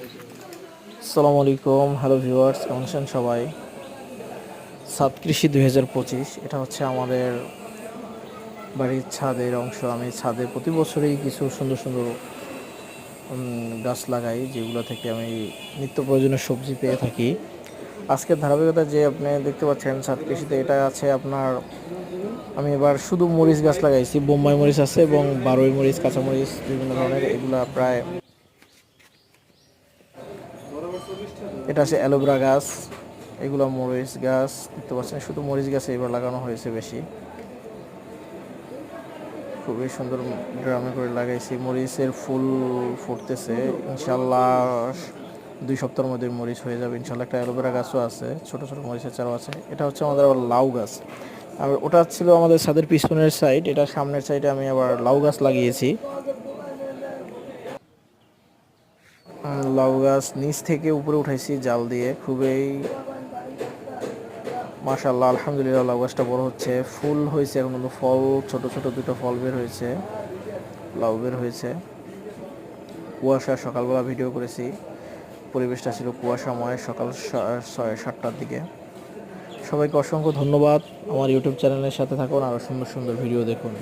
আসসালামু আলাইকুম, hello viewers, কেমন আছেন সবাই? ছাদ কৃষি 2025 এটা হচ্ছে আমাদের বাড়ির ছাদের অংশ। আমি ছাদে প্রতি বছরই কিছু সুন্দর সুন্দর গাছ লাগাই, যেগুলো থেকে আমি নিত্য প্রয়োজনীয় সবজি পেয়ে থাকি। আজকের ধারাবাহিকতা যে আপনি দেখতে পাচ্ছেন ছাদ কৃষিতে, এটা আছে আপনার, আমি এবার শুধু মরিচ গাছ লাগাইছি। বোম্বাই মরিচ আছে এবং বারোই মরিচ, কাঁচামরিচ বিভিন্ন ধরনের, এগুলা প্রায়। এটা আছে অ্যালোভেরা গাছ, এগুলো মরিচ গাছ দেখতে পাচ্ছেন। শুধু মরিচ গাছে এবার লাগানো হয়েছে বেশি, খুবই সুন্দর ড্রামে করে লাগাইছি। মরিচের ফুল ফুটতেছে, ইনশাল্লাহ 2 সপ্তাহের মধ্যে মরিচ হয়ে যাবে ইনশাল্লাহ। একটা অ্যালোভেরা গাছও আছে, ছোট ছোট মরিচের চারাও আছে। এটা হচ্ছে আমাদের আবার লাউ গাছ। আর ওটা ছিল আমাদের ছাদের পিছনের সাইড, এটা সামনের সাইডে আমি আবার লাউ গাছ লাগিয়েছি। লাউ গাছ নিচ থেকে উপরে উঠাইছি জাল দিয়ে, খুবই মাশাআল্লাহ, আলহামদুলিল্লাহ। লাউ গাছটা বড় হচ্ছে, ফুল হয়েছে এখন, কিন্তু ফল ছোট ছোট দুটো ফল বের হয়েছে, লাউ বের হয়েছে। কুয়াশা, সকালবেলা ভিডিও করেছি, পরিবেশটা ছিল কুয়াশাময়, সকাল 6-7টার দিকে। সবাইকে অসংখ্য ধন্যবাদ। আমার ইউটিউব চ্যানেলের সাথে থাকুন, আরও সুন্দর সুন্দর ভিডিও দেখুন।